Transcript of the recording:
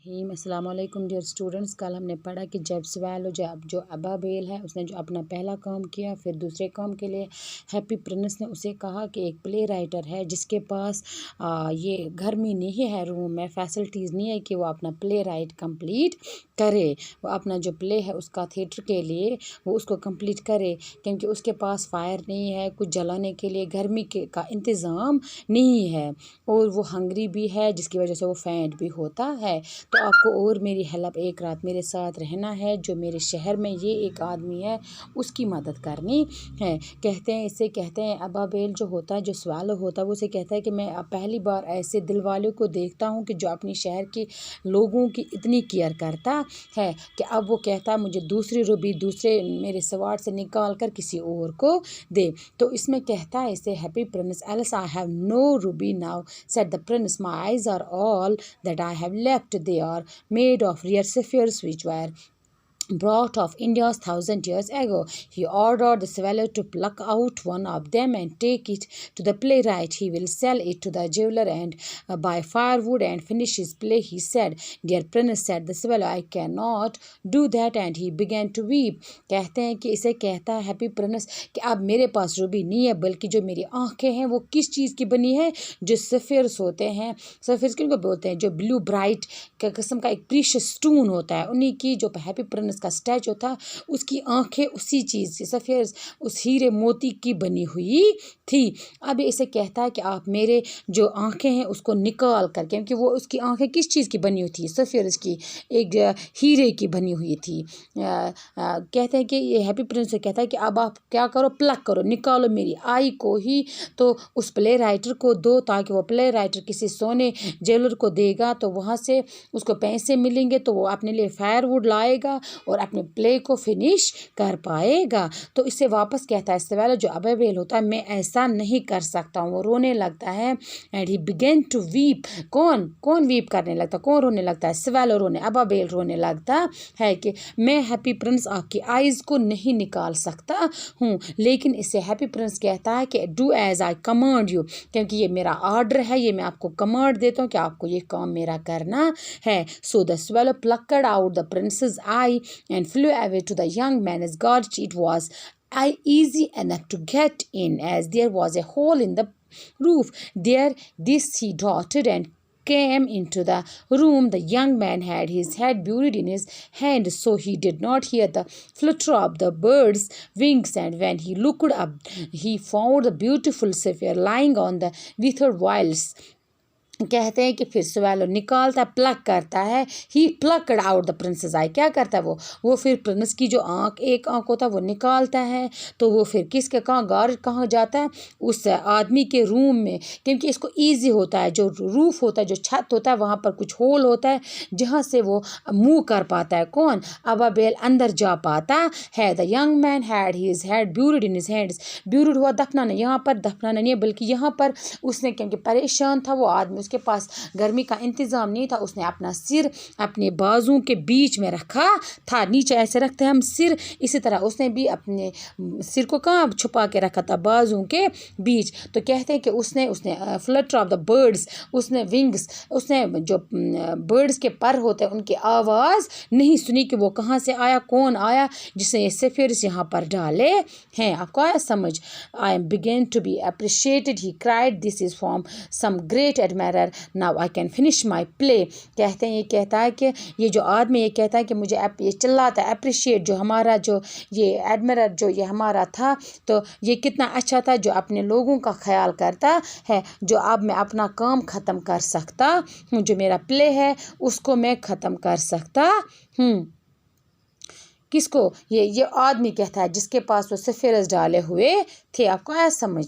अस्सलाम वालेकुम dear students. कल हमने पढ़ा कि जब सवालो जो अबाबेल है उसने जो अपना पहला काम किया, फिर दूसरे काम के लिए हैप्पी प्रिंस ने उसे कहा कि एक प्ले राइटर है जिसके पास ये घर में नहीं है, रूम में फैसिलिटीज़ नहीं है कि वो अपना प्ले राइट कंप्लीट करे। वो अपना जो प्ले है उसका थिएटर के लिए वो उसको कंप्लीट करे, क्योंकि उसके पास फायर नहीं है, कुछ जलाने के लिए गर्मी का इंतज़ाम नहीं है, और वो हंगरी भी है जिसकी वजह से वो फैंट भी होता है। तो आपको और मेरी हेल्प, एक रात मेरे साथ रहना है। जो मेरे शहर में ये एक आदमी है उसकी मदद करनी है। कहते हैं, इसे कहते हैं अबाबेल जो होता है, जो स्वालो होता है, वो उसे कहता है कि मैं पहली बार ऐसे दिल वालों को देखता हूँ कि जो अपने शहर के लोगों की इतनी केयर करता है कि अब वो कहता है मुझे दूसरी रूबी दूसरे मेरे सवार से निकाल कर किसी और को दे। तो इसमें कहता है इसे happy prince, else I have no ruby now said the prince, my eyes are all that I have left, they are made of rare sapphires which were brought of India's 1,000 years ago. He ordered the swallow to pluck out one of them and take it to the playwright. He will sell it to the jeweler and buy firewood and finish his play, he said. Dear Prince, said the swallow, I cannot do that, and he began to weep. कहते हैं कि इसे कहता है happy Prince कि अब मेरे पास Ruby नहीं है, बल्कि जो मेरी आंखें हैं वो किस चीज़ की बनी है, जो सफ़ियर्स होते हैं। सफ़ियर्स किनको बोलते हैं? जो ब्लू ब्राइट का किस्म का एक प्रीशियस स्टोन होता है, उन्हीं की जो हैप्पी प्रिंस का स्टैचू था उसकी आंखें उसी चीज़ से सफ़ेद उस हीरे मोती की बनी हुई थी। अब इसे कहता है कि आप मेरे जो आंखें हैं उसको निकाल कर, क्योंकि वो उसकी आंखें किस चीज़ की बनी हुई थी? सफ़ेद की एक हीरे की बनी हुई थी। कहते हैं कि ये हैप्पी प्रिंस से कहता है कि अब आप क्या करो, प्लक करो, निकालो मेरी आई को ही तो उस प्ले राइटर को दो, ताकि वो प्ले राइटर किसी सोने जेलर को देगा तो वहाँ से उसको पैसे मिलेंगे, तो वो अपने लिए फायरवुड लाएगा और अपने प्ले को फिनिश कर पाएगा। तो इससे वापस कहता है सवाल जो अबाबेल होता है, मैं ऐसा नहीं कर सकता हूँ। वो रोने लगता है and he begin to weep. कौन वीप करने लगता, कौन रोने लगता है? सवाल रोने, अबाबेल रोने लगता है कि मैं हैप्पी प्रिंस आपकी आइज़ को नहीं निकाल सकता हूँ। लेकिन इससे हैप्पी प्रिंस कहता है कि do as I command you, क्योंकि ये मेरा आर्डर है, ये मैं आपको कमांड देता हूँ कि आपको ये काम मेरा करना है। So the swallow plucked out the prince's eye and flew away to the young man as God. It was easy enough to get in, as there was a hole in the roof. There this he darted and came into the room. The young man had his head buried in his hand, so he did not hear the flutter of the bird's wings, and when he looked up he found the beautiful sapphire lying on the withered vials. कहते हैं कि फिर swallow निकालता, plug करता है। ही plucked out the princess आई, क्या करता है वो फिर प्रिंस की जो आँख, एक आँख होता है वो निकालता है। तो वो फिर किसके कहाँ जाता है? उस आदमी के रूम में, क्योंकि इसको ईजी होता है, जो रूफ होता है, जो छत होता है, वहाँ पर कुछ होल होता है जहाँ से वो मूव कर पाता है। कौन? अबाबेल अंदर जा पाता है। The young man had his head buried in his hands. Buried हुआ दफनाना, यहाँ पर दफनाना नहीं है, बल्कि यहाँ पर उसने, क्योंकि परेशान था वो आदमी, उसके पास गर्मी का इंतज़ाम नहीं था, उसने अपना सिर अपने बाजुओं के बीच में रखा था। नीचे ऐसे रखते हैं हम सिर, इसी तरह उसने भी अपने सिर को कहाँ छुपा के रखा था? बाजुओं के बीच। तो कहते हैं कि उसने फ्लटर ऑफ द बर्ड्स, उसने विंग्स, उसने जो बर्ड्स के पर होते हैं उनकी आवाज़ नहीं सुनी कि वो कहाँ से आया, कौन आया जिसने ये सफ़ियर्स यहाँ पर डाले हैं। आपको आया समझ? I am begin to be appreciated, he cried, this is from some great admirer, now I can finish my play. कहते हैं, ये कहता है कि ये जो आदमी ये कहता है कि मुझे ये चिल्लाता है अप्रिशिएट, जो हमारा जो ये एडमिरर जो ये हमारा था, तो ये कितना अच्छा था जो अपने लोगों का ख्याल करता है, जो अब मैं अपना काम ख़त्म कर सकता हूँ, जो मेरा प्ले है उसको मैं ख़त्म कर सकता हूँ। किसको? ये आदमी कहता है जिसके पास वो सफ़ेरस डाले हुए थे। आपको आया समझ?